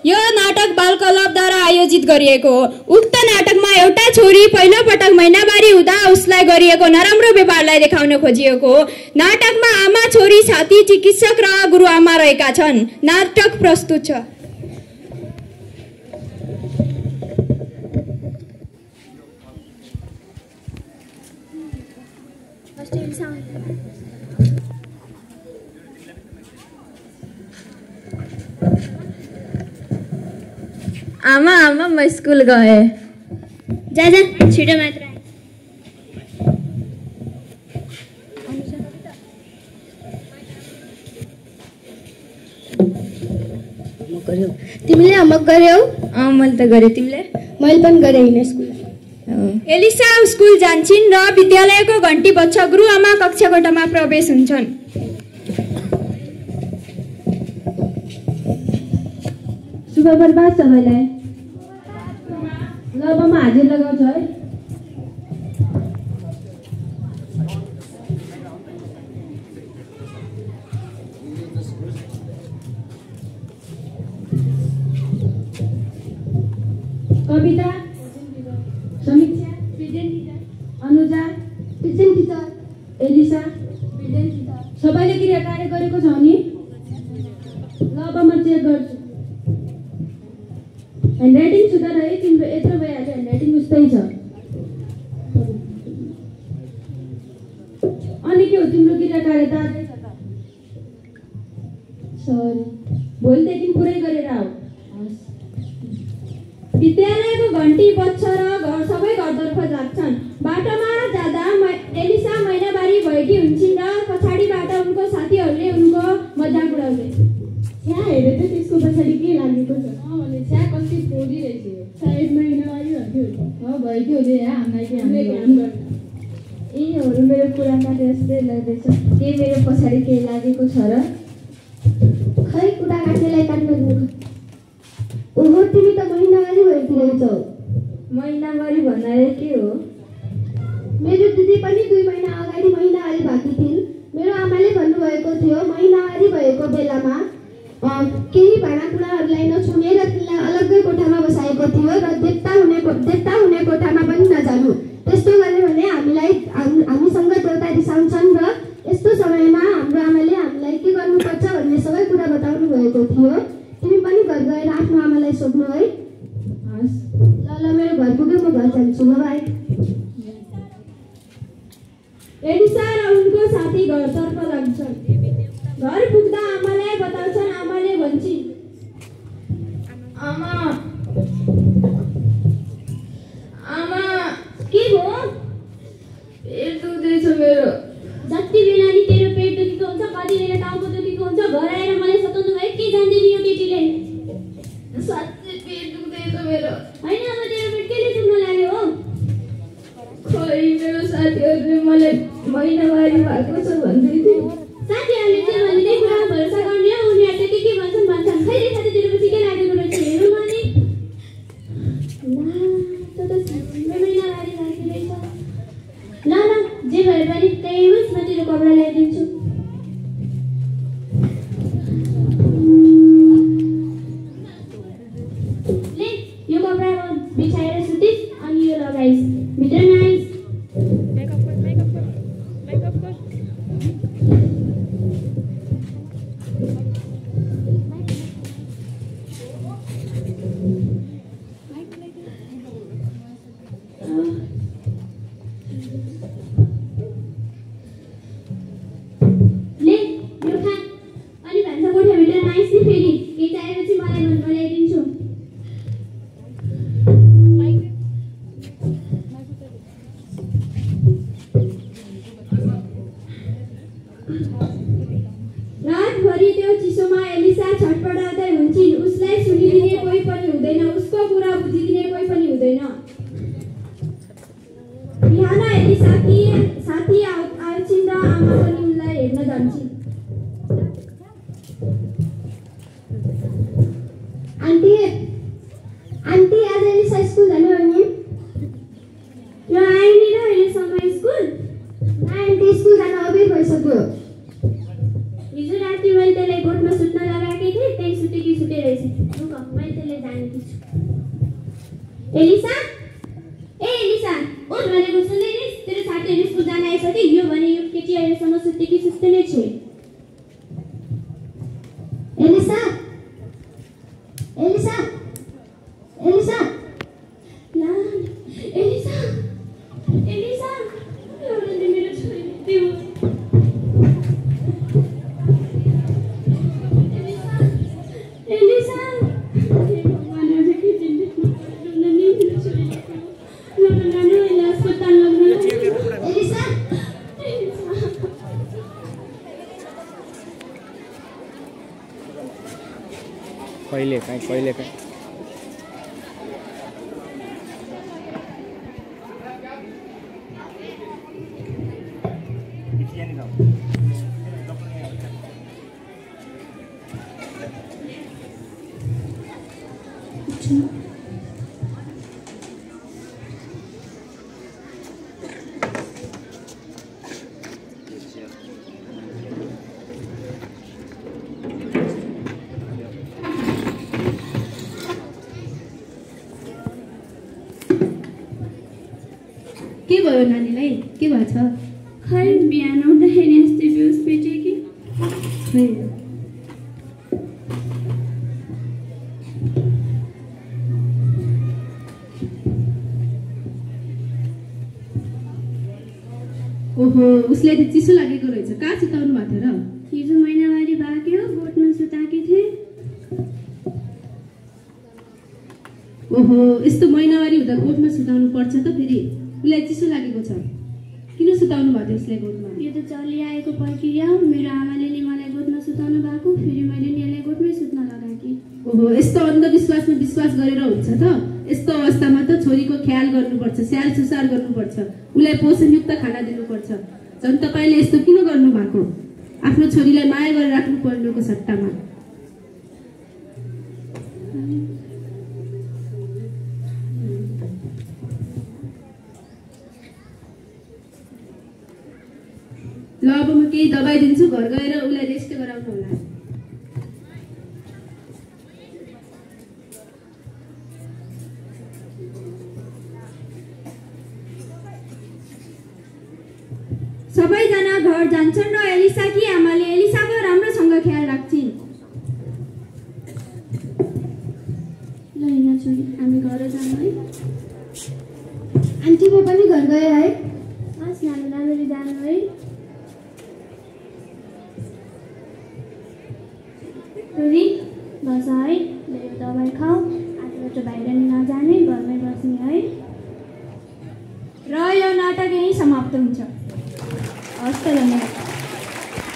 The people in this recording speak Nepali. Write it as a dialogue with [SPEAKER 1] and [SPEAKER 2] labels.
[SPEAKER 1] यो नाटक बाल क्लबद्वारा आयोजित गरिएको हो। उक्त नाटकमा एउटा छोरी पहिलो पटक महिनावारी हुँदा उसलाई गरिएको नराम्रो व्यवहारलाई देखाउन खोजिएको हो। नाटकमा आमा, छोरी, साथी, चिकित्सक र गुरुआमा रहेका छन्। नाटक प्रस्तुत छ।
[SPEAKER 2] आमा आमा म स्कुल गए।
[SPEAKER 3] जा जा छिटो मात्र आए।
[SPEAKER 4] तिमीले होमवर्क गर्यौ?
[SPEAKER 2] मैले त गरेँ। तिमीले?
[SPEAKER 4] मैले पनि गरेँ हिँड स्कुल।
[SPEAKER 1] एलिसा स्कुल जान्छन् र विद्यालयको घण्टी बज्छ। गुरुआमा कक्षा कोठामा प्रवेश हुन्छन्।
[SPEAKER 5] शुभ प्रभात सबैलाई। ल अब म हाजिर लगाउँछु है। कविता, समीक्षा, अनुजा, एलिसा, सबैले क्रिया कार्य गरेको छ नि? ल अब म चेक गर्छु। ह्यान्डराइटिङ सुधार है। तिम्रो यत्रो भइहाल्यो, ह्यान्डराइटिङ उस्तै छ। अनि के हो तिम्रो क्रिया कार्य तार्दै छ त? सरी, भोलिदेखि पुरै गरेर आऊ।
[SPEAKER 1] विद्यालयको घण्टी बज्छ र सबै घरतर्फ जान्छन्। बाटोमा जाँदा एलिसा महिनावारी भएकी हुन्छन् र पछाडिबाट उनको साथीहरूले उनको मजाक उडाउँथे।
[SPEAKER 5] छ्या हेरे त त्यसको पछाडि के लागेको छ? भने छ्या कति पोडी रहेछ। सायद महिनावारी भन्थ्यो। भइदियो अरे हामीलाई के हामीले काम गर्छ।
[SPEAKER 2] यिनीहरू मेरो कुरा काटे जस्तै लाग्दैछ। के मेरो पछाडि के लागेको छ र?
[SPEAKER 4] खै कुरा काट्नेलाई काट्न। ओहो तिमी त महिनावारी भएकी रहेछौ।
[SPEAKER 2] महिनावारी भन्नाले के हो?
[SPEAKER 4] मेरो दिदी पनि 2 महिना अगाडि महिनावारी भएकी थिइन्। मेरो आमाले भन्नुभएको थियो महिनावारी भएको बेलामा केही भाँडाकुँडाहरूलाई नछुने र तिनलाई अलग्गै कोठामा बसाएको थियो र देवता हुने कोठामा पनि नजानु। त्यस्तो गर्यो भने हामीसँग देवता रिसाउँछन् र यस्तो समयमा हाम्रो आमाले हामीलाई के गर्नुपर्छ भन्ने सबै कुरा बताउनु भएको थियो। तिमी पनि घर गएर आफ्नो आमालाई सोध्नु है। ल मेरो घर पुग्यो, म घर जान्छु। ल बाई।
[SPEAKER 1] एलिसा र उनको साथी घरतर्फ लाग्छन्। घर पुग्दा आमालाई बताउँछन्। आमाले भन्छन्,
[SPEAKER 2] आमा
[SPEAKER 1] के हो?
[SPEAKER 2] पेट दुख्दैछ मेरो।
[SPEAKER 3] जति बेला नि तेरो पेट दुखेको हुन्छ, कति बेला टाउको दुखेको हुन्छ, घर आएर मलाई सताउनु भयो। के जान्दैन यो केटीले?
[SPEAKER 2] साँच्चै पेट दुख्दैछ मेरो।
[SPEAKER 3] होइन अब तेरो पेट केले दुख्न लाग्यो हो?
[SPEAKER 2] खै मेरो साथीहरूले मलाई महिनावारी भएको छ भन्दै थिए।
[SPEAKER 3] साथीहरूले चाहिँ भने त्यही कुरामा भरोसा गर्ने हो। उनीहरूले के भन्छन्। खै रे साथी तेरो पछि के लागेको रहेछ हेरौँ अनि। महिनावारी भएको रहेछ। ल जे भए पनि त्यही होस्, म तेरो कपडा ल्याइदिन्छु। ले यो कपडा बिछाएर सुतिस् अनि यो लगाइस्। भित्र नआइस्।
[SPEAKER 1] रातभरि त्यो चिसोमा एलिसा छटपटाउँदै हुन्छन्। उसलाई सुनिदिने कोही पनि हुँदैन, उसको कुरा बुझिदिने कोही पनि हुँदैन। बिहान एलिसाकी साथी आउँछिन् र आमा पनि उनलाई हेर्न जान्छन्।
[SPEAKER 4] आन्टी आज एलिसा स्कुल जाने हो नि?
[SPEAKER 3] र आइनी र अहिलेसम्म स्कुल?
[SPEAKER 4] आन्टी स्कुल जान अबेर भइसक्यो।
[SPEAKER 3] हिजो राति मैले त्यसलाई कोटमा सुत्न लगाएकै थिएँ, त्यही सुतेकी सुते रहेछ। मैले एलिसा ए एलिसा उठ भनेको सुन्दैनिस्? तेरो साथीहरु स्कुल जान आइसके यो भने यो केटी अहिलेसम्म सुतेकी सुस्तै नै छे।
[SPEAKER 4] एलिसा एलिसा एलिसा
[SPEAKER 3] ला एलिसा एलिसा लौराले मेरो छोरी दियो। एलिसा भगवान आज के दिन लौराले मेरो छोरी दियो। लौराले अहिले अस्पताल लग्नु।
[SPEAKER 4] एलिसा
[SPEAKER 6] कहिले काहीँ
[SPEAKER 5] के भयो नानीलाई? के भएको छ?
[SPEAKER 3] खै बिहान उठ्दाखेरि यस्तै बेहोस भेटे कि।
[SPEAKER 5] ओहो उसलाई त चिसो लागेको रहेछ। कहाँ सुताउनु भएको थियो र?
[SPEAKER 3] हिजो महिनावारी भाग्यो गोठमा सुताकी थिए।
[SPEAKER 5] ओहो यस्तो महिनावारी हुँदा गोठमा सुताउनु पर्छ त? फेरि उसलाई चिसो लागेको छ, किन सुताउनु भएको थियो उसलाई गोठमा?
[SPEAKER 3] यो त चलिआएको प्रक्रिया। मेरो आमाले नि मलाई गोठमा सुताउनु भएको, फेरि मैले नि यसलाई गोठमै सुत्न लगाएकी।
[SPEAKER 5] ओहो यस्तो अन्धविश्वासमा विश्वास गरेर हुन्छ त? यस्तो अवस्थामा त छोरीको ख्याल गर्नुपर्छ, स्याहार सुसार गर्नुपर्छ, उसलाई पोषणयुक्त खाना दिनुपर्छ। झन् तपाईँले यस्तो किन गर्नु भएको? आफ्नो छोरीलाई माया गरेर राख्नु पर्नुको सट्टामा। ल अब म केही दबाई दिन्छु, घर गएर उसलाई रेस्ट गराउनु होला।
[SPEAKER 1] सबैजना घर जान्छन् र एलिसाकी आमाले एलिसाको राम्रोसँग ख्याल राख्छिन्।
[SPEAKER 3] ल हिँड छोरी, हामी घर जानु है।
[SPEAKER 4] आन्टीको पनि घर गयो है?
[SPEAKER 3] हस् नानी, राम्ररी जानु है। छोरी बस है, मेरो दबाई खाऊ, आजबाट बाहिर नि नजाने, घरमै बस्ने है।
[SPEAKER 1] र यो नाटक यहीँ समाप्त हुन्छ। हस्त धन्यवाद।